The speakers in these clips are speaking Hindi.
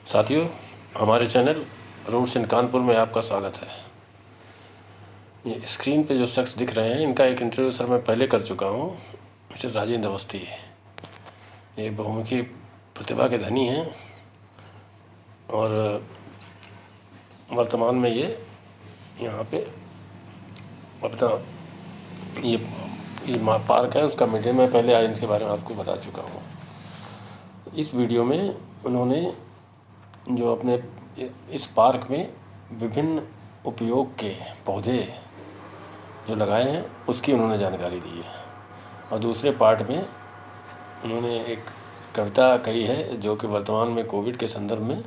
साथियों, हमारे चैनल रूट्स इन कानपुर में आपका स्वागत है। ये स्क्रीन पे जो शख्स दिख रहे हैं, इनका एक इंटरव्यू सर मैं पहले कर चुका हूँ। मिस्टर राजेंद्र अवस्थी, ये बहुमुखी प्रतिभा के धनी हैं और वर्तमान में ये यहाँ पे अपना ये पार्क है, उसका मीटिंग में पहले आज इनके बारे में आपको बता चुका हूँ। इस वीडियो में उन्होंने जो अपने इस पार्क में विभिन्न उपयोग के पौधे जो लगाए हैं उसकी उन्होंने जानकारी दी है, और दूसरे पार्ट में उन्होंने एक कविता कही है जो कि वर्तमान में कोविड के संदर्भ में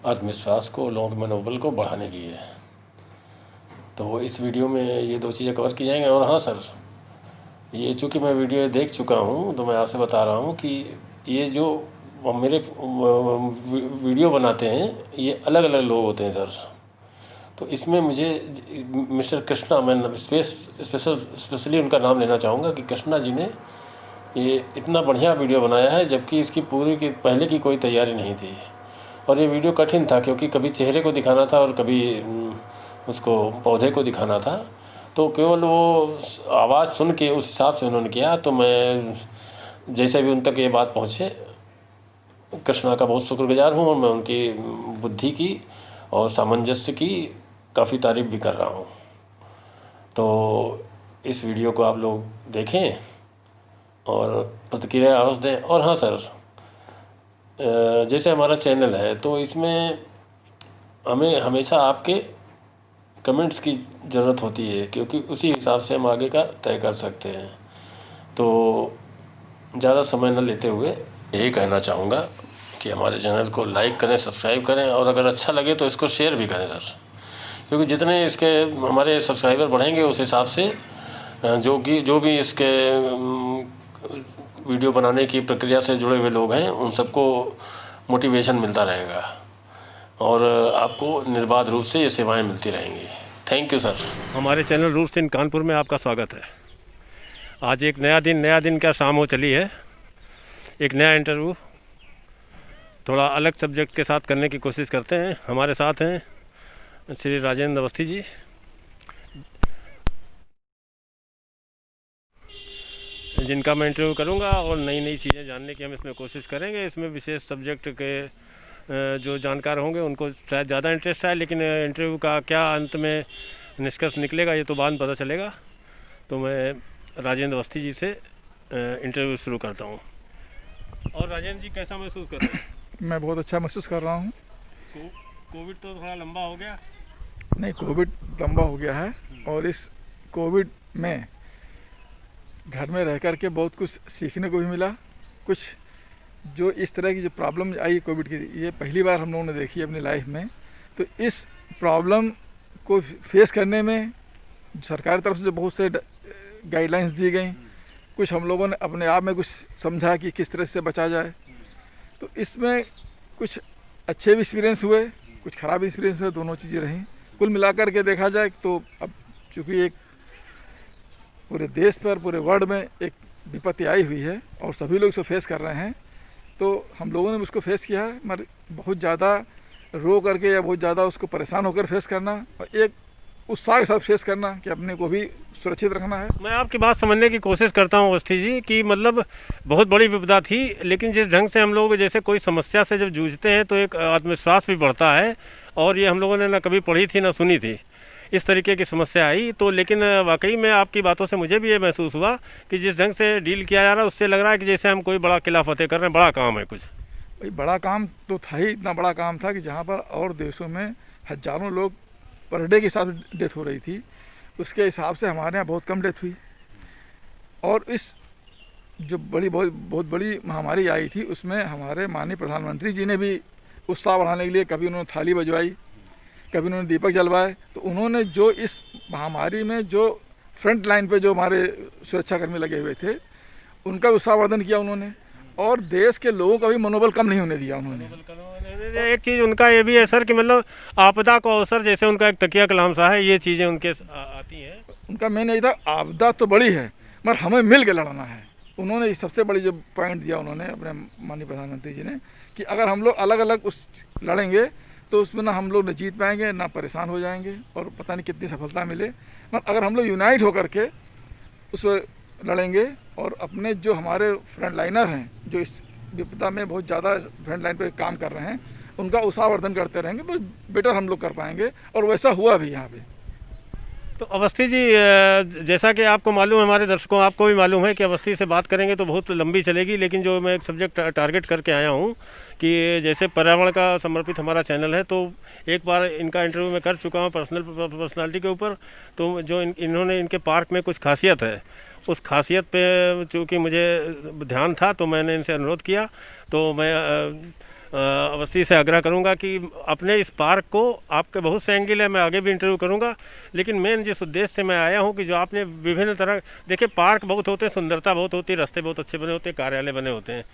आत्मविश्वास को, लोगों के मनोबल को बढ़ाने की है। तो इस वीडियो में ये दो चीज़ें कवर की जाएंगी। और हाँ सर, ये चूँकि मैं वीडियो देख चुका हूँ तो मैं आपसे बता रहा हूँ कि ये जो मेरे वीडियो बनाते हैं ये अलग अलग लोग होते हैं सर। तो इसमें मुझे मिस्टर कृष्णा, मैं स्पेशली उनका नाम लेना चाहूँगा कि कृष्णा जी ने ये इतना बढ़िया वीडियो बनाया है, जबकि इसकी पूरी की पहले की कोई तैयारी नहीं थी। और ये वीडियो कठिन था क्योंकि कभी चेहरे को दिखाना था और कभी उसको पौधे को दिखाना था। तो केवल वो आवाज़ सुन के उस हिसाब से उन्होंने किया। तो मैं जैसे भी उन तक ये बात पहुँचे, कृष्णा का बहुत शुक्रगुजार हूँ और मैं उनकी बुद्धि की और सामंजस्य की काफ़ी तारीफ़ भी कर रहा हूँ। तो इस वीडियो को आप लोग देखें और प्रतिक्रिया अवश्य दें। और हाँ सर, जैसे हमारा चैनल है तो इसमें हमें हमेशा आपके कमेंट्स की ज़रूरत होती है, क्योंकि उसी हिसाब से हम आगे का तय कर सकते हैं। तो ज़्यादा समय न लेते हुए यही कहना चाहूँगा कि हमारे चैनल को लाइक करें, सब्सक्राइब करें, और अगर अच्छा लगे तो इसको शेयर भी करें सर, क्योंकि जितने इसके हमारे सब्सक्राइबर बढ़ेंगे उस हिसाब से जो भी इसके वीडियो बनाने की प्रक्रिया से जुड़े हुए लोग हैं उन सबको मोटिवेशन मिलता रहेगा और आपको निर्बाध रूप से ये सेवाएं मिलती रहेंगी। Thank you sir. हमारे चैनल रूट्स इन कानपुर में आपका स्वागत है। आज एक नया दिन क्या शाम हो चली है, एक नया इंटरव्यू थोड़ा अलग सब्जेक्ट के साथ करने की कोशिश करते हैं। हमारे साथ हैं श्री राजेंद्र अवस्थी जी, जिनका मैं इंटरव्यू करूंगा और नई नई चीज़ें जानने की हम इसमें कोशिश करेंगे। इसमें विशेष सब्जेक्ट के जो जानकार होंगे उनको शायद ज़्यादा इंटरेस्ट है, लेकिन इंटरव्यू का क्या अंत में निष्कर्ष निकलेगा ये तो बाद में पता चलेगा। तो मैं राजेंद्र अवस्थी जी से इंटरव्यू शुरू करता हूँ। और राजेंद्र जी, कैसा महसूस कर रहे हैं? मैं बहुत अच्छा महसूस कर रहा हूँ। कोविड तो थोड़ा लंबा हो गया। नहीं, कोविड लंबा हो गया है और इस कोविड में घर में रह कर के बहुत कुछ सीखने को भी मिला। कुछ जो इस तरह की जो प्रॉब्लम आई कोविड की, ये पहली बार हम लोगों ने देखी अपनी लाइफ में। तो इस प्रॉब्लम को फेस करने में सरकार की तरफ से जो बहुत से गाइडलाइंस दी गई, कुछ हम लोगों ने अपने आप में कुछ समझा कि किस तरह से बचा जाए। तो इसमें कुछ अच्छे भी एक्सपीरियंस हुए, कुछ ख़राब एक्सपीरियंस हुए, दोनों चीज़ें रहीं। कुल मिलाकर के देखा जाए तो अब चूँकि एक पूरे देश पर, पूरे वर्ल्ड में एक विपत्ति आई हुई है और सभी लोग इसको फेस कर रहे हैं, तो हम लोगों ने उसको फेस किया है। मगर बहुत ज़्यादा रो करके या बहुत ज़्यादा उसको परेशान होकर फेस करना और एक उत्साह के साथ फेस करना कि अपने को भी सुरक्षित रखना है। मैं आपकी बात समझने की कोशिश करता हूँ अवस्थी जी कि मतलब बहुत बड़ी विपदा थी, लेकिन जिस ढंग से हम लोग जैसे कोई समस्या से जब जूझते हैं तो एक आत्मविश्वास भी बढ़ता है। और ये हम लोगों ने ना कभी पढ़ी थी ना सुनी थी इस तरीके की समस्या आई। तो लेकिन वाकई में आपकी बातों से मुझे भी ये महसूस हुआ कि जिस ढंग से डील किया जा रहा है उससे लग रहा है कि जैसे हम कोई बड़ा किला फतेह कर रहे हैं, बड़ा काम है कुछ। भाई बड़ा काम तो था ही, इतना बड़ा काम था कि जहाँ पर और देशों में हज़ारों लोग पर डे के हिसाब से डेथ हो रही थी, उसके हिसाब से हमारे यहाँ बहुत कम डेथ हुई। और इस जो बहुत बड़ी महामारी आई थी उसमें हमारे माननीय प्रधानमंत्री जी ने भी उत्साह बढ़ाने के लिए कभी उन्होंने थाली बजवाई, कभी उन्होंने दीपक जलवाए। तो उन्होंने जो इस महामारी में जो फ्रंट लाइन पे जो हमारे सुरक्षाकर्मी लगे हुए थे उनका उत्साहवर्धन किया उन्होंने, और देश के लोगों का भी मनोबल कम नहीं होने दिया उन्होंने। एक चीज़ उनका ये भी है सर कि मतलब आपदा को अवसर, जैसे उनका एक तकिया कलाम सा है, ये चीज़ें उनके आती हैं। उनका मेन यही था, आपदा तो बड़ी है मगर हमें मिल के लड़ना है। उन्होंने सबसे बड़ी जो पॉइंट दिया उन्होंने अपने माननीय प्रधानमंत्री जी ने कि अगर हम लोग अलग अलग उस लड़ेंगे तो उसमें ना हम लोग न जीत पाएंगे, ना परेशान हो जाएंगे और पता नहीं कितनी सफलता मिले। मगर अगर हम लोग यूनाइट होकर के उस पर लड़ेंगे और अपने जो हमारे फ्रंट लाइनर हैं, जो इस विपदा में बहुत ज़्यादा फ्रंट लाइन पर काम कर रहे हैं, उनका उत्साहवर्धन करते रहेंगे तो बेटर हम लोग कर पाएंगे। और वैसा हुआ भी यहाँ पे। तो अवस्थी जी, जैसा कि आपको मालूम है, हमारे दर्शकों आपको भी मालूम है कि अवस्थी से बात करेंगे तो बहुत लंबी चलेगी, लेकिन जो मैं एक सब्जेक्ट टारगेट करके आया हूँ कि जैसे पर्यावरण का समर्पित हमारा चैनल है, तो एक बार इनका इंटरव्यू मैं कर चुका हूँ पर्सनालिटी के ऊपर। तो जो इन्होंने इनके पार्क में कुछ खासियत है, उस खासियत पे चूँकि मुझे ध्यान था तो मैंने इनसे अनुरोध किया। तो मैं अवस्थी से आग्रह करूंगा कि अपने इस पार्क को, आपके बहुत से एंगल है, मैं आगे भी इंटरव्यू करूंगा, लेकिन मेन जिस उद्देश्य से मैं आया हूं कि जो आपने विभिन्न तरह, देखिए पार्क बहुत होते हैं, सुंदरता बहुत होती है, रास्ते बहुत अच्छे बने होते हैं, कार्यालय बने होते हैं,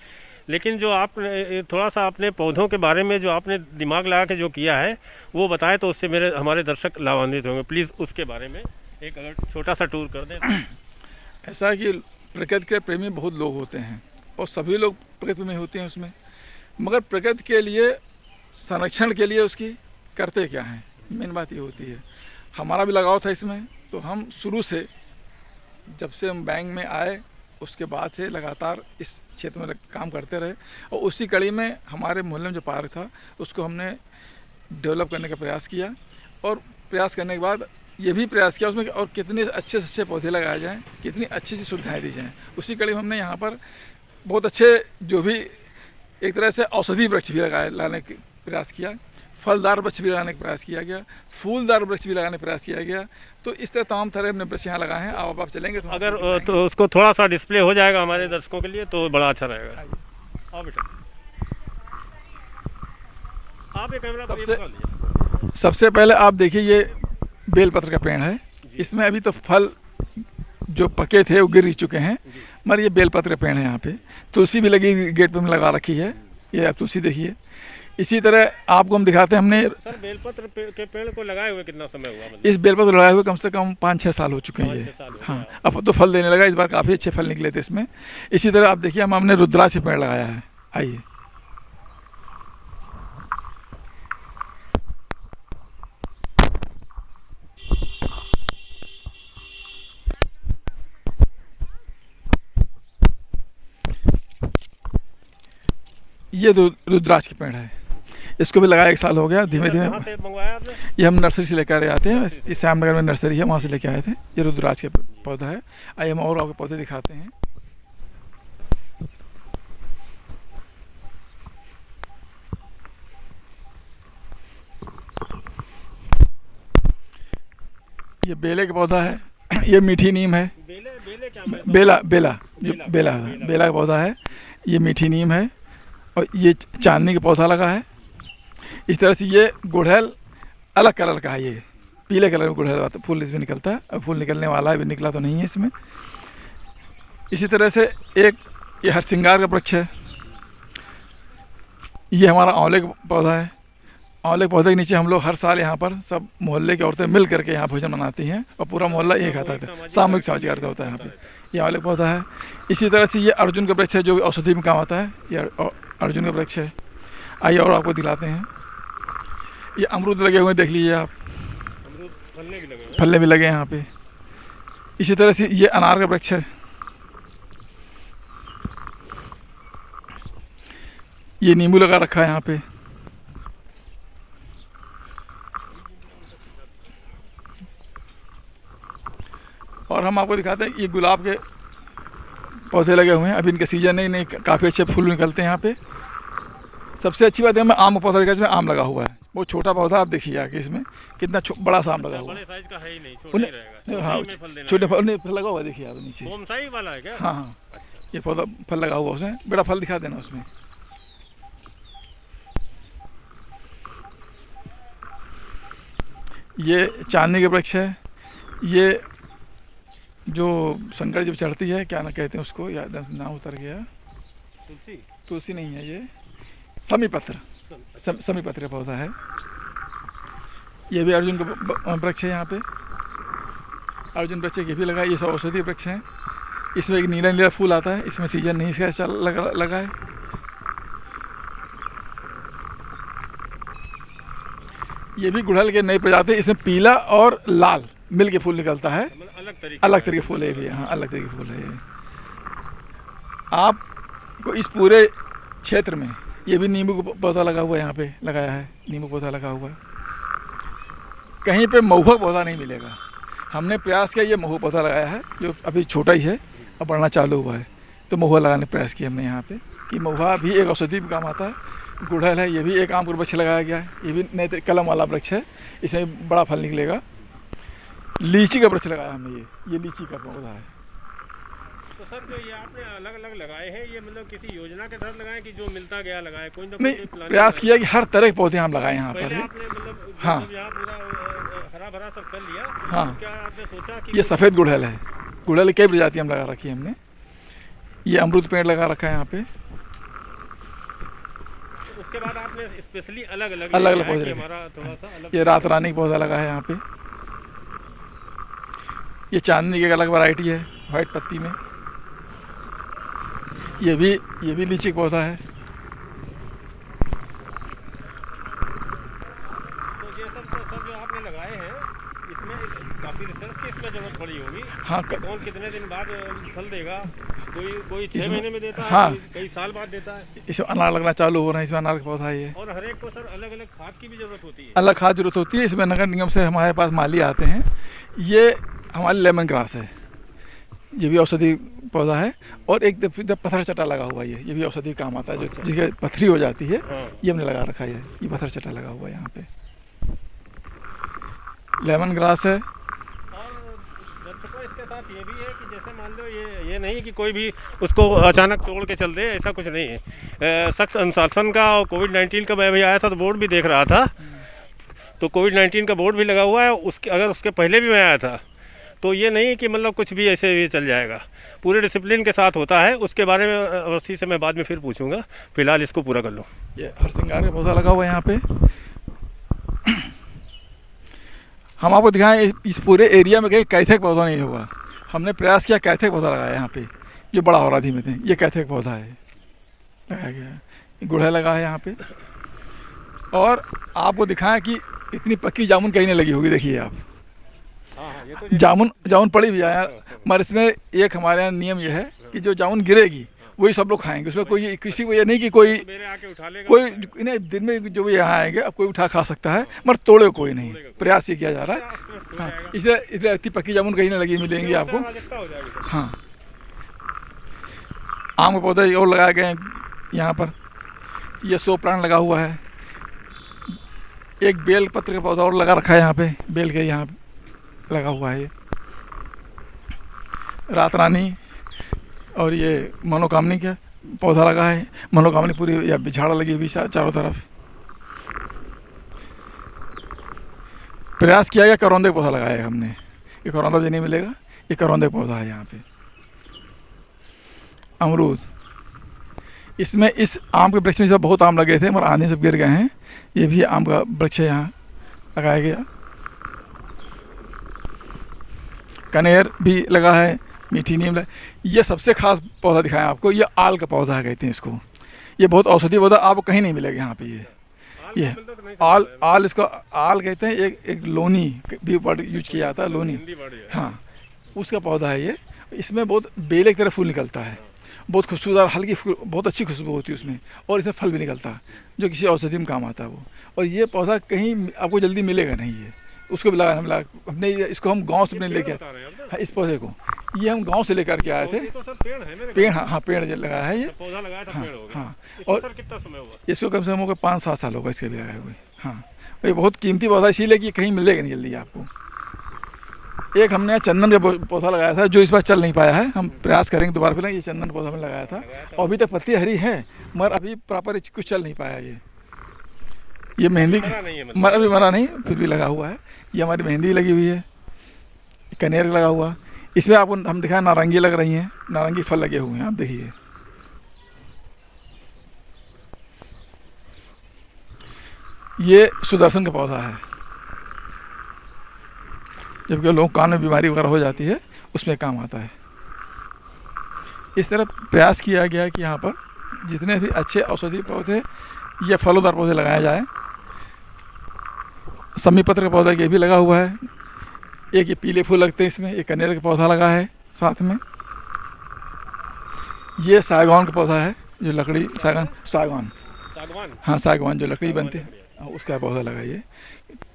लेकिन जो आपने थोड़ा सा अपने पौधों के बारे में जो आपने दिमाग लगा के जो किया है वो बताएं तो उससे हमारे दर्शक लाभान्वित होंगे। प्लीज़ उसके बारे में एक अगर छोटा सा टूर कर दें। ऐसा है कि प्रकृति के प्रेमी बहुत लोग होते हैं और सभी लोग प्रकृति प्रेमी होते हैं उसमें, मगर प्रकृति के लिए संरक्षण के लिए उसकी करते क्या हैं, मेन बात ये होती है। हमारा भी लगाव था इसमें, तो हम शुरू से जब से हम बैंक में आए उसके बाद से लगातार इस क्षेत्र में काम करते रहे और उसी कड़ी में हमारे मोहल्ले में जो पार्क था उसको हमने डेवलप करने का प्रयास किया। और प्रयास करने के बाद ये भी प्रयास किया उसमें और कितने अच्छे से अच्छे पौधे लगाए जाएँ, कितनी अच्छी सी सुविधाएँ दी जाएँ। उसी कड़ी में हमने यहाँ पर बहुत अच्छे जो भी एक तरह से औषधि वृक्ष भी लाने का प्रयास किया, फलदार वृक्ष भी लगाने का प्रयास किया गया, फूलदार वृक्ष भी लगाने का प्रयास किया गया। तो इस तरह तमाम तरह हमने वृक्ष यहाँ लगाए हैं। आप चलेंगे तो अगर तो उसको थोड़ा सा डिस्प्ले हो जाएगा हमारे दर्शकों के लिए तो बड़ा अच्छा रहेगा। आओ बेटा, आप ये कैमरा सबसे पहले आप देखिए, ये बेलपत्र का पेड़ है। इसमें अभी तो फल जो पके थे वो गिर चुके हैं, मगर ये बेलपत्र का पेड़ है। यहाँ पे तुलसी भी लगी, गेट पे में लगा रखी है, ये आप तुलसी देखिए। इसी तरह आपको हम दिखाते हैं, हमने सर बेलपत्र के पेड़ को लगाए हुए कितना समय हुआ? मतलब इस बेलपत्र लगाए हुए कम से कम 5-6 साल हो चुके हैं ये। हाँ, अब तो फल देने लगा, इस बार काफ़ी अच्छे फल निकले थे इसमें। इसी तरह आप देखिए, हमने रुद्राक्ष पेड़ लगाया है। आइए, ये रुद्राक्ष के पेड़ है, इसको भी लगाया 1 साल हो गया। धीमे धीमे मंगवाया आपने? ये हम नर्सरी से लेकर आते हैं, इस श्यामनगर में नर्सरी है, वहाँ से लेकर आए थे। ये रुद्राक्ष के पौधा है। आइए हम और आपको पौधे दिखाते हैं। ये बेले का पौधा है, ये मीठी नीम है। बेले क्या? बेला जो बेला का पौधा है, ये मीठी नीम है। और ये चांदनी का पौधा लगा है। इस तरह से ये गुड़हल अलग कलर का है, ये पीले कलर में गुड़हल आता है, फूल इसमें निकलता है। अब फूल निकलने वाला है, अभी निकला तो नहीं है इसमें। इसी तरह से एक ये हरसिंगार का वृक्ष है। ये हमारा आंवले का पौधा है। आंवले के पौधे के नीचे हम लोग हर साल यहाँ पर सब मोहल्ले की औरतें मिल करके यहाँ भोजन बनाती हैं और पूरा मोहल्ला ये खाता है। सामूहिक साझीदारी होता है यहाँ पे। ये आंवले का पौधा है। इसी तरह से ये अर्जुन का वृक्ष है, जो औषधि में काम आता है। ये अर्जुन का वृक्ष है। आइए और आपको दिलाते हैं। ये अमरूद लगे हुए देख लीजिए आप, फलने भी लगे हैं यहाँ पे। इसी तरह से ये अनार का वृक्ष है। ये नींबू लगा रखा है यहाँ पे। और हम आपको दिखाते हैं, ये गुलाब के पौधे लगे हुए हैं। अभी इनका सीजन नहीं, काफ़ी अच्छे फूल निकलते हैं यहाँ पे। सबसे अच्छी बात है, मैं आम का पौधा दिखा, इसमें आम लगा हुआ है। वो छोटा पौधा आप देखिए आगे, इसमें कितना बड़ा सा आम लगा हुआ है। बड़े साइज का है ही नहीं, छोटा ही रहेगा। हाँ, छोटे फल नहीं, फल लगा हुआ देखिए आप नीचे। बोनसाई वाला है क्या? हाँ हाँ, ये पौधा फल लगा हुआ उसमें। बड़ा फल दिखा देना उसमें। ये चांदनी के वृक्ष है। ये जो शंकर जब चढ़ती है, क्या ना कहते हैं उसको, याद नाम उतर गया। तुलसी नहीं है, ये समीपत्र का पौधा है। ये भी अर्जुन का वृक्ष है। यहाँ पे अर्जुन वृक्ष ये भी लगा है। ये सब औषधि वृक्ष हैं। इसमें एक नीला नीला फूल आता है, इसमें सीजन नहीं इसका लगा है। ये भी गुड़हल के नई प्रजाति, इसमें पीला और लाल मिल के फूल निकलता है। अलग तरीके के फूल है भी, हाँ अलग तरीके के फूल है ये। आपको इस पूरे क्षेत्र में ये भी नींबू का पौधा लगा हुआ है, यहाँ पे लगाया है नींबू पौधा लगा हुआ है। कहीं पे महुआ पौधा नहीं मिलेगा। हमने प्रयास किया, ये महुआ पौधा लगाया है जो अभी छोटा ही है, अब बढ़ना चालू हुआ है, तो महुआ लगाने प्रयास किया हमने यहाँ पे कि महुआ भी एक औषधि भी काम आता है। गुड़हल है, ये भी एक आम का वृक्ष लगाया गया है, ये भी नए कलम वाला वृक्ष है, इसमें बड़ा फल निकलेगा। लीची का वृक्ष लगाया हमने, ये लीची का पौधा है। तो सर जो ये आपने अलग अलग लगाए हैं, ये मतलब किसी योजना के तहत लगाए कि जो मिलता गया लगाए, कोई ना नहीं, कोई प्रयास किया कि हर तरह के पौधे हम लगाए यहाँ पर। आपने मतलब हाँ, यहाँ पूरा हरा भरा सब कर लिया। हाँ, क्या आपने सोचा कि ये सफ़ेद गुड़हल है। गुड़हल की कई प्रजाति हम लगा रखी है हमने। ये अमरूद पेड़ लगा रखा है यहाँ पे। उसके बाद आपने स्पेशली अलग अलग पौधे हमारा थोड़ा सा अलग। ये रात रानी का पौधा लगा है यहाँ पे। ये चांदनी की एक अलग वैरायटी है, वाइट पत्ती में। ये भी लीची का पौधा है। तो ये सब जो आपने लगाए हैं, इसमें काफ़ी रिसर्च की इसमें जरूरत पड़ी होगी। हाँ, कौन कितने दिन बाद फल देगा? कोई 6 महीने में देता है, हाँ, कई साल बाद देता है। इसमें अनार लगना चालू हो रहा है, इसमें अनार का पौधा है ये। और हर एक को सर अलग अलग खाद की भी जरूरत होती है। अलग खाद जरूरत होती है। इसमें नगर निगम से हमारे पास माली आते हैं। ये हमारी लेमन ग्रास है, ये भी औषधि पौधा है। और एक पत्थर चटा लगा हुआ है, ये भी औषधि काम आता है, जो जिसके पथरी हो जाती है, ये हमने लगा रखा है। ये पत्थर चटा लगा हुआ है यहाँ पे, लेमन ग्रास है। इसके साथ ये भी है कि जैसे मान लो ये नहीं कि कोई भी उसको अचानक तोड़ के चल दे, ऐसा कुछ नहीं है। सख्त अनुशासन का और कोविड-19 का मैं भी आया था तो बोर्ड भी देख रहा था, तो कोविड-19 का बोर्ड भी लगा हुआ है। अगर उसके पहले भी मैं आया था तो ये नहीं कि मतलब कुछ भी ऐसे भी चल जाएगा, पूरे डिसिप्लिन के साथ होता है। उसके बारे में अवस्थी से मैं बाद में फिर पूछूंगा, फिलहाल इसको पूरा कर लो। ये हरसिंगार का पौधा लगा हुआ है यहाँ पे। हम आपको दिखाएं इस पूरे एरिया में कहीं कैथे का पौधा नहीं होगा। हमने प्रयास किया, कैथे का पौधा लगाया यहाँ पे, जो बड़ा हो रहा धीमे धीमे। ये कैथे का पौधा है, लगाया गया है। गुड़हल लगा है यहाँ पे। और आपको दिखाएं कि इतनी पक्की जामुन कहीं नहीं लगी होगी, देखिए आप। जामुन पड़ी भी आया, मगर इसमें एक हमारे यहाँ नियम ये है कि जो जामुन गिरेगी वही सब लोग खाएंगे। उसमें कोई किसी को ये नहीं कि कोई इन्हें दिन में जो भी यहाँ आएंगे अब कोई उठा खा सकता है, मगर तोड़े कोई नहीं। प्रयास ये किया जा रहा है। हाँ, इसलिए इतनी पक्की जामुन कहीं नहीं लगी मिलेंगी आपको। हाँ, आम के पौधे और लगाए गए हैं यहाँ पर। ये 100 प्लांट लगा हुआ है। एक बेल पत्र का पौधा और लगा रखा है यहाँ पे, बेल के यहाँ लगा हुआ है। ये रात रानी और ये मनोकामनी का पौधा लगा है। मनोकामनी पूरी या झाड़ा लगी हुई चारों तरफ। प्रयास किया गया, करौंदे का पौधा लगाया है हमने। ये करौंदा भी नहीं मिलेगा, ये करौंदे का पौधा है यहाँ पे। अमरूद, इसमें इस आम के वृक्ष में सब बहुत आम लगे थे, मगर आने सब गिर गए हैं। ये भी आम का वृक्ष है, यहाँ लगाया गया। कनेर भी लगा है, मीठी नीम लगा। ये सबसे खास पौधा दिखाया आपको, ये आल का पौधा है, कहते हैं इसको। ये बहुत औषधि पौधा, आपको कहीं नहीं मिलेगा यहाँ पे। ये आल इसको आल कहते हैं। एक लोनी भी वर्ड यूज किया जाता है, लोनी। हाँ, उसका पौधा है ये। इसमें बहुत बेले की तरह फूल निकलता है, बहुत खुशबूदार, हल्की बहुत अच्छी खुशबू होती है उसमें। और इसमें फल भी निकलता है जो किसी औषधि में काम आता है वो। और ये पौधा कहीं आपको जल्दी मिलेगा नहीं। ये उसको भी लगा हमने इसको हम गांव से अपने लेके, हाँ, इस पौधे को ये हम गांव से लेकर के आए थे। पेड़, हाँ, पेड़ लगाया है ये। पौधा लगाया था, पेड़ हो गया। हाँ, और कितना समय हुआ इसको कम से कम 5-7 साल होगा इसके भी लगाए हुए। हाँ, ये बहुत कीमती पौधा, इसीलिए कि कहीं मिलेगा नहीं जल्दी आपको। एक हमने चंदन का पौधा लगाया था, जो इस बार चल नहीं पाया है। हम प्रयास करेंगे दोबारा फिर। ये चंदन पौधा हमने लगाया था और अभी तक पत्ती हरी है, मगर अभी प्रॉपर कुछ चल नहीं पाया। ये मेहंदी अभी मरा नहीं, फिर भी लगा हुआ है। ये हमारी मेहंदी लगी हुई है। कनेर लगा हुआ। इसमें आपको हम दिखाएं, नारंगी लग रही हैं, नारंगी फल लगे हुए हैं, आप देखिए। ये सुदर्शन का पौधा है, जबकि लोग कान में बीमारी वगैरह हो जाती है उसमें काम आता है। इस तरह प्रयास किया गया कि यहाँ पर जितने भी अच्छे औषधि पौधे या फलोदार पौधे लगाए जाए। समी पत्र का पौधा ये भी लगा हुआ है। एक ये पीले फूल लगते हैं इसमें, एक कनेर का पौधा लगा है साथ में। ये सागवान का पौधा है, जो लकड़ी सागवान सागवान हाँ सागवान जो लकड़ी बनती है उसका पौधा लगा। ये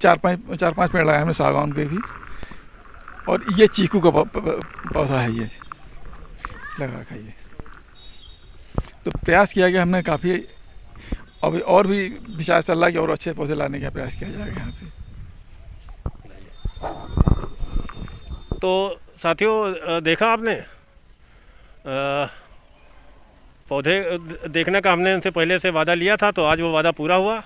चार पांच पेड़ लगाए हमने सागवान के भी। और ये चीकू का पौधा है, ये लगा रखा है। ये तो प्रयास किया गया हमने काफ़ी, अभी और भी विचार चल रहा है कि और अच्छे पौधे लाने का प्रयास किया जाएगा यहाँ पे। तो साथियों, देखा आपने, पौधे देखने का हमने उनसे पहले से वादा लिया था, तो आज वो वादा पूरा हुआ।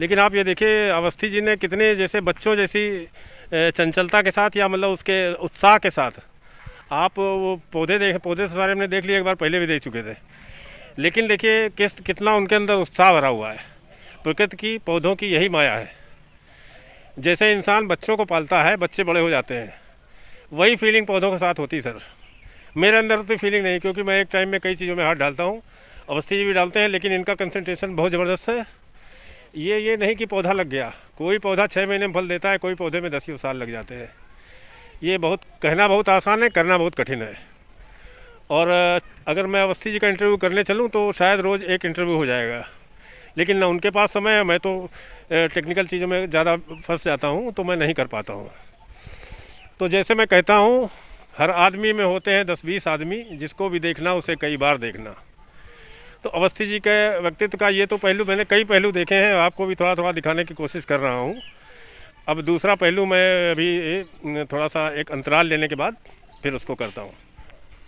लेकिन आप ये देखिए अवस्थी जी ने कितने जैसे बच्चों जैसी चंचलता के साथ, या मतलब उसके उत्साह के साथ आप वो पौधे तो सारे हमने देख लिए, एक बार पहले भी देख चुके थे। लेकिन देखिए कितना उनके अंदर उत्साह भरा हुआ है। प्रकृति की, पौधों की यही माया है। जैसे इंसान बच्चों को पालता है, बच्चे बड़े हो जाते हैं, वही फीलिंग पौधों के साथ होती सर। मेरे अंदर तो फीलिंग नहीं, क्योंकि मैं एक टाइम में कई चीज़ों में हाथ डालता हूँ, अवस्थी जी भी डालते हैं, लेकिन इनका कंसंट्रेशन बहुत ज़बरदस्त है। ये नहीं कि पौधा लग गया, कोई पौधा 6 महीने में फल देता है, कोई पौधे में 10 साल लग जाते हैं। ये बहुत कहना बहुत आसान है, करना बहुत कठिन है। और अगर मैं अवस्थी जी का इंटरव्यू करने चलूँ तो शायद रोज़ एक इंटरव्यू हो जाएगा, लेकिन ना उनके पास समय है। मैं तो टेक्निकल चीज़ों में ज़्यादा फंस जाता हूँ, तो मैं नहीं कर पाता हूँ। तो जैसे मैं कहता हूँ, हर आदमी में होते हैं 10-20 आदमी, जिसको भी देखना उसे कई बार देखना। तो अवस्थी जी के व्यक्तित्व का ये तो पहलू मैंने कई पहलू देखे हैं, आपको भी थोड़ा थोड़ा दिखाने की कोशिश कर रहा हूँ। अब दूसरा पहलू मैं अभी थोड़ा सा एक अंतराल लेने के बाद फिर उसको करता हूँ।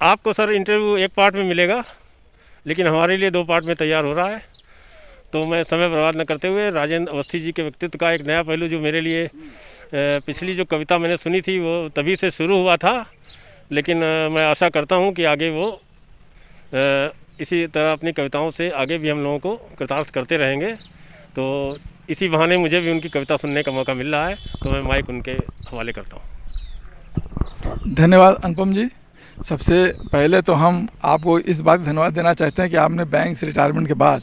आपको सर इंटरव्यू एक पार्ट में मिलेगा, लेकिन हमारे लिए 2 पार्ट में तैयार हो रहा है। तो मैं समय बर्बाद न करते हुए राजेंद्र अवस्थी जी के व्यक्तित्व का एक नया पहलू, जो मेरे लिए पिछली जो कविता मैंने सुनी थी वो तभी से शुरू हुआ था, लेकिन मैं आशा करता हूँ कि आगे वो इसी तरह अपनी कविताओं से आगे भी हम लोगों को कृतार्थ करते रहेंगे। तो इसी बहाने मुझे भी उनकी कविता सुनने का मौका मिल रहा है, तो मैं माइक उनके हवाले करता हूँ। धन्यवाद अनुपम जी। सबसे पहले तो हम आपको इस बात का धन्यवाद देना चाहते हैं कि आपने बैंक से रिटायरमेंट के बाद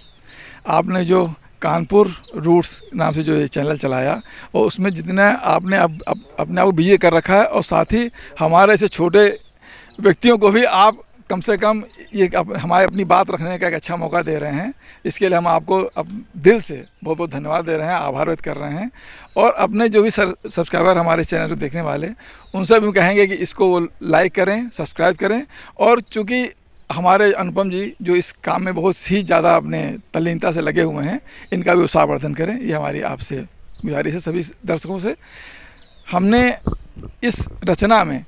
आपने जो कानपुर रूट्स नाम से जो ये चैनल चलाया, और उसमें जितना आपने अब अपने आप को बिजी कर रखा है, और साथ ही हमारे ऐसे छोटे व्यक्तियों को भी आप कम से कम ये हमारे अपनी बात रखने का एक अच्छा मौका दे रहे हैं। इसके लिए हम आपको अब दिल से बहुत बहुत धन्यवाद दे रहे हैं, आभार व्यक्त कर रहे हैं। और अपने जो भी सब्सक्राइबर हमारे चैनल को देखने वाले, उनसे भी कहेंगे कि इसको वो लाइक करें, सब्सक्राइब करें। और चूँकि हमारे अनुपम जी जो इस काम में बहुत ही ज़्यादा अपने तल्लीनता से लगे हुए हैं, इनका भी उत्साहवर्धन करें, ये हमारी आपसे गुजारिश है सभी दर्शकों से। हमने इस रचना में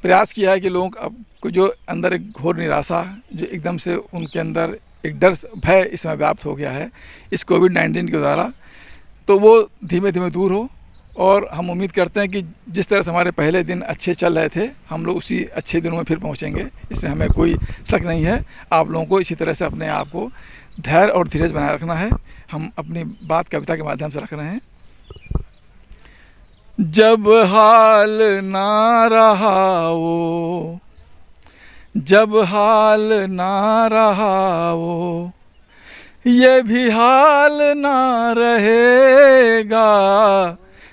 प्रयास किया है कि लोगों को जो अंदर एक घोर निराशा, जो एकदम से उनके अंदर एक डर, भय इस समय व्याप्त हो गया है इस कोविड-19 के द्वारा, तो वो धीमे धीमे दूर हो। और हम उम्मीद करते हैं कि जिस तरह से हमारे पहले दिन अच्छे चल रहे थे, हम लोग उसी अच्छे दिनों में फिर पहुंचेंगे, इसमें हमें कोई शक नहीं है। आप लोगों को इसी तरह से अपने आप को धैर्य और धीरज बनाए रखना है। हम अपनी बात कविता के माध्यम से रख रहे हैं। जब हाल ना रहा वो, जब हाल ना रहा वो, ये भी हाल ना रहेगा।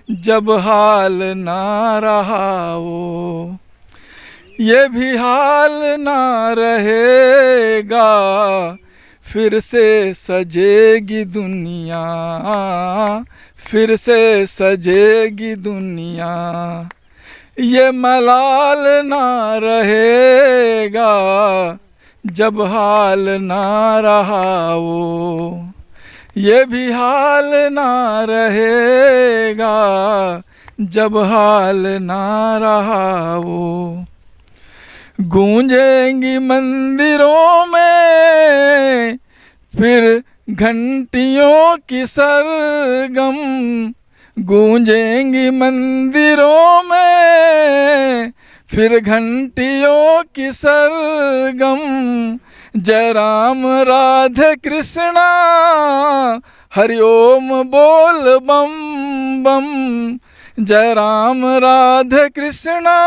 जब हाल ना रहा वो, ये भी हाल ना रहेगा। फिर से सजेगी दुनिया, फिर से सजेगी दुनिया। ये मलाल ना रहेगा। जब हाल ना रहा वो, ये भी हाल ना रहेगा। जब हाल ना रहा वो, गूंजेंगी मंदिरों में फिर घंटियों की सरगम। गूंजेंगी मंदिरों में फिर घंटियों की सरगम। जय राम राधे कृष्णा, हरि ओम बोल बम बम। जय राम राधे कृष्णा,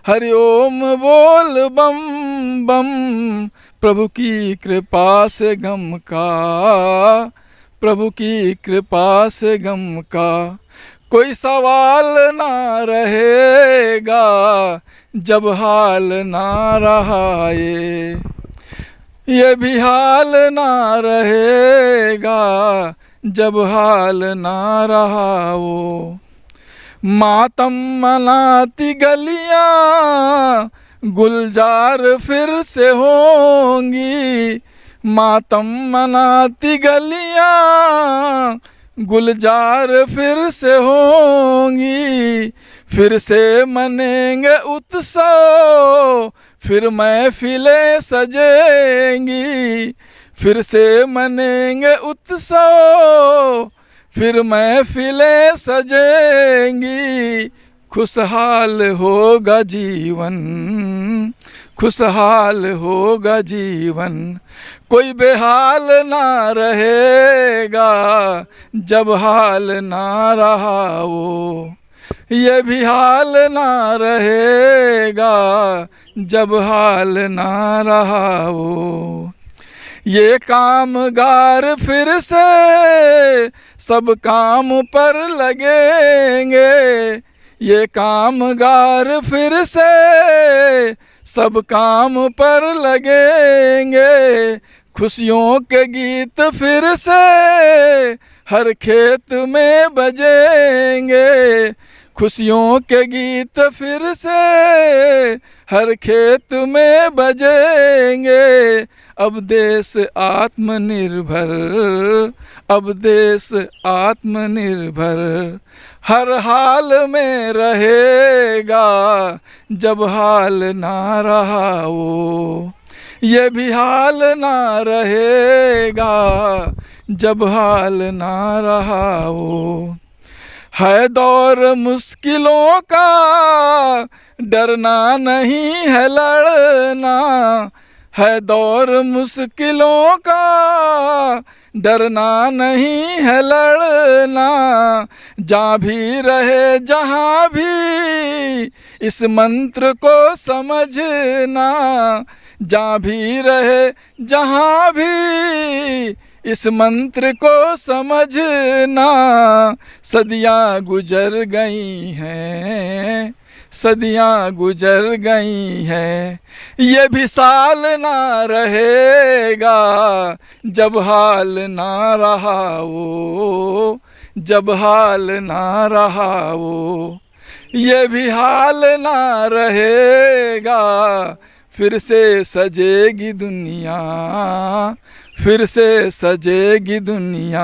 हरि ओम बोल बम बम। प्रभु की कृपा से गम का प्रभु की कृपा से गम का कोई सवाल ना रहेगा, जब हाल ना रहा ये भी हाल ना रहेगा, जब हाल ना रहा वो। मातम मनाती गलियां गुलजार फिर से होंगी, मातम मनाती गलियां गुलजार फिर से होंगी, फिर से मनेंगे उत्सव, फिर महफिलें सजेंगी, फिर से मनेंगे उत्सव, फिर महफिलें सजेंगी। खुशहाल होगा जीवन, खुशहाल होगा जीवन, कोई बेहाल ना रहेगा, जब हाल ना रहा वो। ये भी हाल ना रहेगा, जब हाल ना रहा वो। ये कामगार फिर से सब काम पर लगेंगे, ये कामगार फिर से सब काम पर लगेंगे, खुशियों के गीत फिर से हर खेत में बजेंगे, खुशियों के गीत फिर से हर खेत में बजेंगे। अब देश आत्मनिर्भर, अब देश आत्मनिर्भर हर हाल में रहेगा, जब हाल ना रहा वो। ये भी हाल ना रहेगा, जब हाल ना रहा वो। है दौर मुश्किलों का, डरना नहीं है लड़ना, है दौर मुश्किलों का, डरना नहीं है लड़ना। जहाँ भी रहे जहाँ भी इस मंत्र को समझना, जहाँ भी रहे जहाँ भी इस मंत्र को समझना। सदियाँ गुजर गई हैं, सदियाँ गुजर गई हैं, ये भी साल ना रहेगा, जब हाल ना रहा वो, जब हाल ना रहा वो। ये भी हाल ना रहेगा, फिर से सजेगी दुनिया, फिर से सजेगी दुनिया।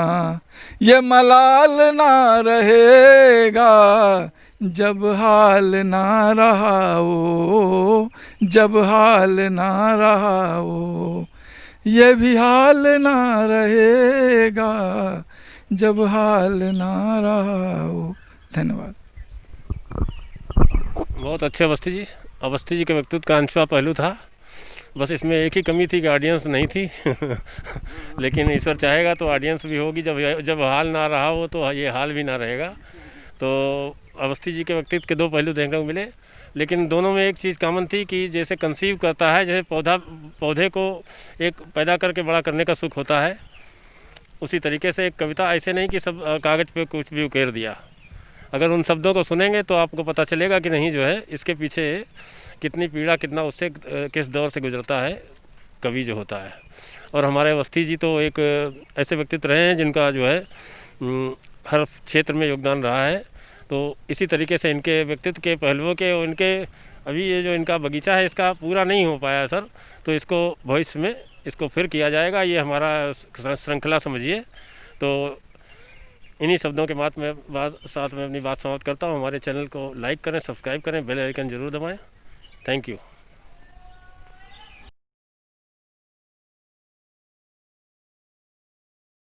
ये मलाल ना रहेगा, जब हाल ना रहा वो, जब हाल ना रहा वो। ये भी हाल ना रहेगा, जब हाल ना रहा वो। धन्यवाद। बहुत अच्छे अवस्थी जी। अवस्थी जी के व्यक्तित्व का अनछुआ पहलू था, बस इसमें एक ही कमी थी कि ऑडियंस नहीं थी लेकिन ईश्वर चाहेगा तो ऑडियंस भी होगी। जब हाल ना रहा हो तो ये हाल भी ना रहेगा। तो अवस्थी जी के व्यक्तित्व के दो पहलू देखने को मिले, लेकिन दोनों में एक चीज़ कॉमन थी कि जैसे कंसीव करता है, जैसे पौधे को एक पैदा करके बड़ा करने का सुख होता है, उसी तरीके से एक कविता ऐसे नहीं कि सब कागज़ पे कुछ भी उकेर दिया। अगर उन शब्दों को सुनेंगे तो आपको पता चलेगा कि नहीं जो है इसके पीछे कितनी पीड़ा, कितना उससे किस दौर से गुजरता है कवि जो होता है। और हमारे अवस्थी जी तो एक ऐसे व्यक्तित्व रहे हैं जिनका जो है हर क्षेत्र में योगदान रहा है। तो इसी तरीके से इनके व्यक्तित्व के पहलुओं के, इनके अभी ये जो इनका बगीचा है इसका पूरा नहीं हो पाया सर, तो इसको भविष्य में इसको फिर किया जाएगा। ये हमारा श्रृंखला समझिए। तो इन्हीं शब्दों के साथ में अपनी बात समाप्त करता हूँ। हमारे चैनल को लाइक करें, सब्सक्राइब करें, बेल आइकन ज़रूर दबाएं। Thank you.